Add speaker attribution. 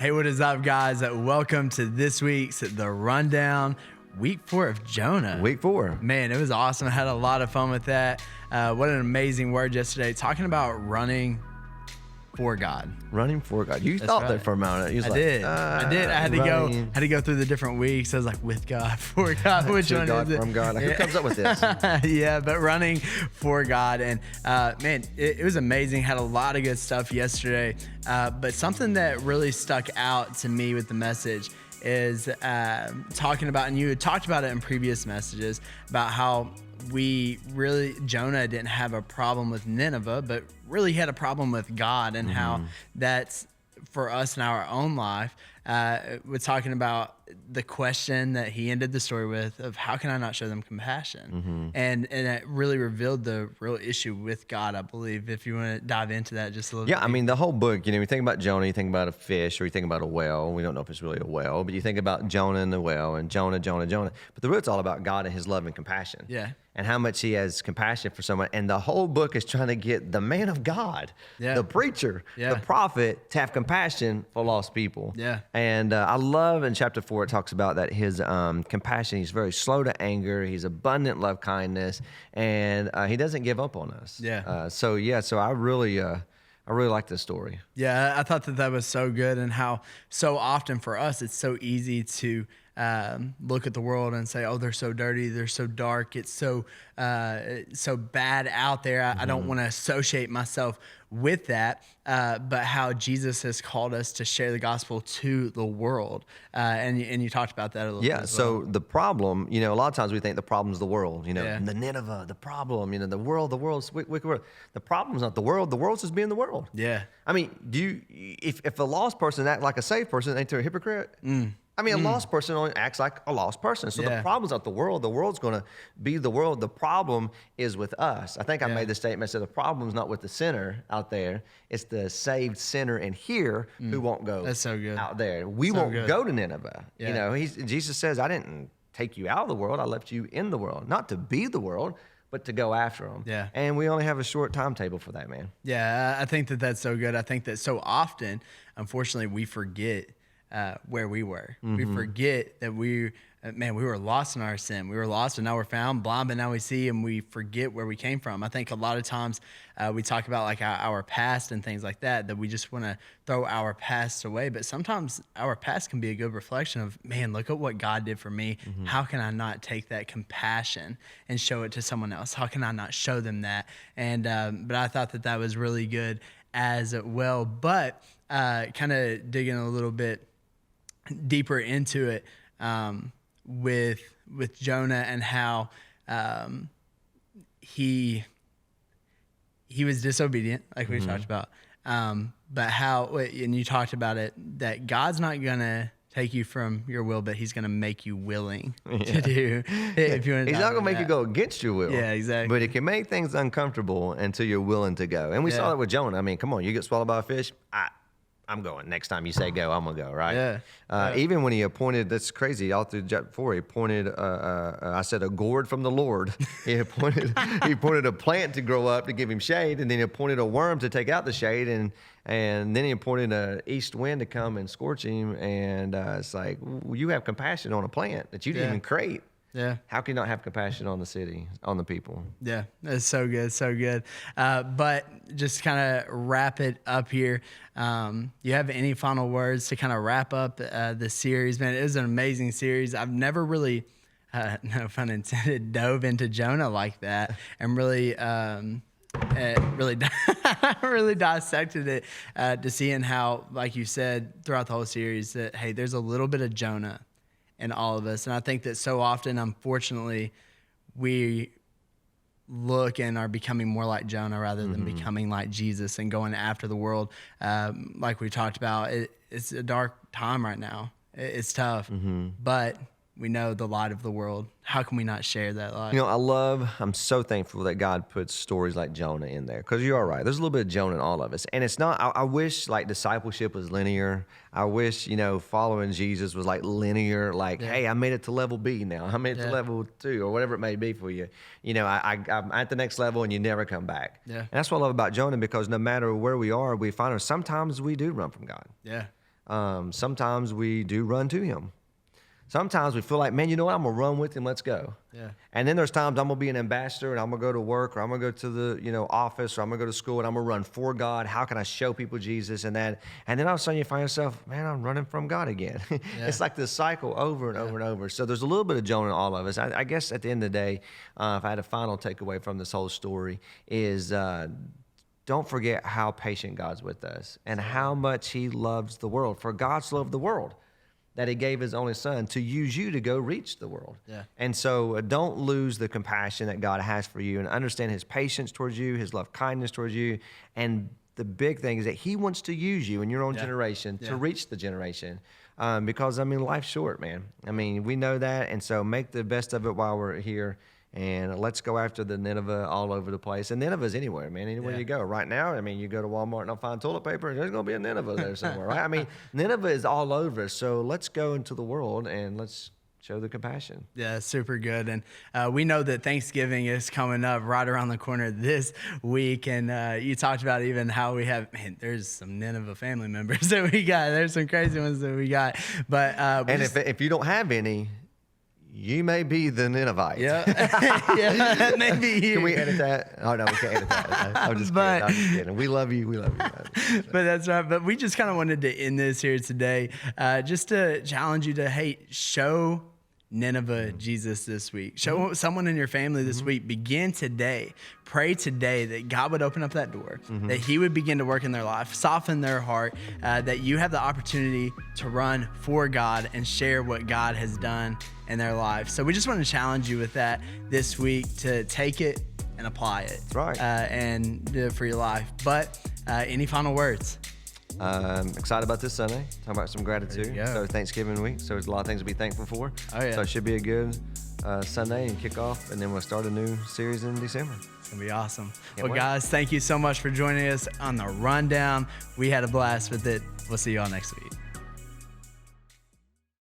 Speaker 1: Hey, what is up, guys? Welcome to this week's The Rundown, week 4 of Jonah.
Speaker 2: Week 4.
Speaker 1: Man, it was awesome. I had a lot of fun with that. What an amazing word yesterday, talking about running for God.
Speaker 2: Running for God. You thought that for a moment. You was
Speaker 1: I
Speaker 2: like,
Speaker 1: did. I had to go through the different weeks. I was like, with God, for God, which one
Speaker 2: God,
Speaker 1: is it?
Speaker 2: from God. Like, who comes up with this?
Speaker 1: Yeah, but running for God. And man, it was amazing. Had a lot of good stuff yesterday. But something that really stuck out to me with the message is talking about, and you had talked about it in previous messages, about how Jonah didn't have a problem with Nineveh, but really had a problem with God, and how that's for us in our own life. We're talking about the question that he ended the story with of how can I not show them compassion? And it really revealed the real issue with God, I believe, if you want to dive into that just a little bit.
Speaker 2: Yeah, I mean, the whole book, you think about Jonah, you think about a fish, or you think about a whale. We don't know if it's really a whale, but you think about Jonah and the whale, and Jonah. But the root's all about God and his love and compassion.
Speaker 1: Yeah.
Speaker 2: And how much he has compassion for someone. And the whole book is trying to get the man of God, the preacher, the prophet, to have compassion for lost people.
Speaker 1: Yeah.
Speaker 2: And I love in chapter 4, it talks about that his compassion, he's very slow to anger, he's abundant love kindness, and he doesn't give up on us.
Speaker 1: Yeah.
Speaker 2: So I really like this story.
Speaker 1: Yeah, I thought that was so good, and how so often for us it's so easy to look at the world and say, oh, they're so dirty, they're so dark, it's so bad out there. I don't want to associate myself with that, but how Jesus has called us to share the gospel to the world, and you talked about that a little bit as well.
Speaker 2: So the problem, a lot of times we think the problem's the world, the Nineveh, the problem, the world's wicked world. The problem's not the world's just being the world.
Speaker 1: Yeah.
Speaker 2: I mean, if a lost person act like a saved person, ain't they a hypocrite? I mean, a lost person only acts like a lost person. So the problem's not the world. The world's going to be the world. The problem is with us. I think I made the statement, I said the problem's not with the sinner out there. It's the saved sinner in here who won't go
Speaker 1: That's so good.
Speaker 2: out there. We won't go to Nineveh.
Speaker 1: Yeah.
Speaker 2: Jesus says, I didn't take you out of the world. I left you in the world. Not to be the world, but to go after them.
Speaker 1: Yeah.
Speaker 2: And we only have a short timetable for that, man.
Speaker 1: Yeah, I think that's so good. I think that so often, unfortunately, we forget where we were. We forget that we were lost in our sin. We were lost and now we're found, blind but now we see, and we forget where we came from. I think a lot of times we talk about like our past and things like that we just want to throw our past away. But sometimes our past can be a good reflection of, man, look at what God did for me. How can I not take that compassion and show it to someone else? How can I not show them that? And but I thought that was really good as well. But kind of digging a little bit deeper into it with Jonah, and how he was disobedient, like we talked about, but how, and you talked about it, that God's not gonna take you from your will, but he's gonna make you willing to do. If you want to,
Speaker 2: he's not gonna make you go against your will.
Speaker 1: Yeah, exactly.
Speaker 2: But it can make things uncomfortable until you're willing to go. And we saw that with Jonah. I mean, come on, you get swallowed by a fish, I'm going. Next time you say go, I'm going to go, right?
Speaker 1: Yeah.
Speaker 2: Even when he appointed, that's crazy, all through chapter 4, he appointed, I said, a gourd from the Lord. He appointed a plant to grow up to give him shade, and then he appointed a worm to take out the shade, and then he appointed an east wind to come and scorch him. And it's like, you have compassion on a plant that you didn't even create.
Speaker 1: Yeah.
Speaker 2: How can you not have compassion on the city, on the people?
Speaker 1: Yeah, that's so good, so good. But just kind of wrap it up here. You have any final words to kind of wrap up the series? Man, it was an amazing series. I've never really, no pun intended, dove into Jonah like that, and really really dissected it to seeing how, like you said, throughout the whole series, that, hey, there's a little bit of Jonah in all of us. And I think that so often, unfortunately, we look and are becoming more like Jonah rather than becoming like Jesus and going after the world. Like we talked about, it's a dark time right now. It's tough, but we know the light of the world. How can we not share that light?
Speaker 2: I'm so thankful that God puts stories like Jonah in there, because you're right. There's a little bit of Jonah in all of us. And it's not, I wish like discipleship was linear. I wish, following Jesus was like linear, like, hey, I made it to level B now. I made it to level 2 or whatever it may be for you. I'm at the next level and you never come back.
Speaker 1: Yeah.
Speaker 2: And that's what I love about Jonah, because no matter where we are, we find ourselves, sometimes we do run from God.
Speaker 1: Yeah.
Speaker 2: sometimes we do run to him. Sometimes we feel like, man, you know what? I'm going to run with him. Let's go.
Speaker 1: Yeah.
Speaker 2: And then there's times I'm going to be an ambassador and I'm going to go to work, or I'm going to go to the, office, or I'm going to go to school and I'm going to run for God. How can I show people Jesus and that? And then all of a sudden you find yourself, man, I'm running from God again. Yeah. It's like this cycle over and over and over. So there's a little bit of Jonah in all of us. I guess at the end of the day, if I had a final takeaway from this whole story is, don't forget how patient God's with us and how much he loves the world. For God so loved the world that he gave his only son to use you to go reach the world.
Speaker 1: Yeah.
Speaker 2: And so don't lose the compassion that God has for you, and understand his patience towards you, his love kindness towards you. And the big thing is that he wants to use you in your own generation to reach the generation. Because, life's short, man. We know that. And so make the best of it while we're here. And let's go after the Nineveh all over the place. And Nineveh's anywhere, man. Anywhere you go. Right now, you go to Walmart and don't find toilet paper, there's going to be a Nineveh there somewhere, right? Nineveh is all over. So let's go into the world and let's show the compassion.
Speaker 1: Yeah, super good. And we know that Thanksgiving is coming up right around the corner this week. And you talked about even how we have, there's some Nineveh family members that we got. There's some crazy ones that we got. But
Speaker 2: and if you don't have any, you may be the Ninevite.
Speaker 1: Yeah. Yeah, maybe you.
Speaker 2: Can we edit that? Oh, no, we can't edit that. I'm just kidding. We love you. We love you.
Speaker 1: But that's right. But we just kind of wanted to end this here today, just to challenge you to, show Nineveh Jesus this week. Show someone in your family this week. Begin today. Pray today that God would open up that door, that he would begin to work in their life, soften their heart, that you have the opportunity to run for God and share what God has done in their life. So we just want to challenge you with that this week, to take it and apply it.
Speaker 2: That's right.
Speaker 1: And do it for your life. But any final words?
Speaker 2: Excited about this Sunday. Talking about some gratitude. So Thanksgiving week. So there's a lot of things to be thankful for.
Speaker 1: Oh, yeah.
Speaker 2: So it should be a good Sunday and kick off. And then we'll start a new series in December.
Speaker 1: It's going to be awesome. Guys, thank you so much for joining us on the Rundown. We had a blast with it. We'll see you all next week.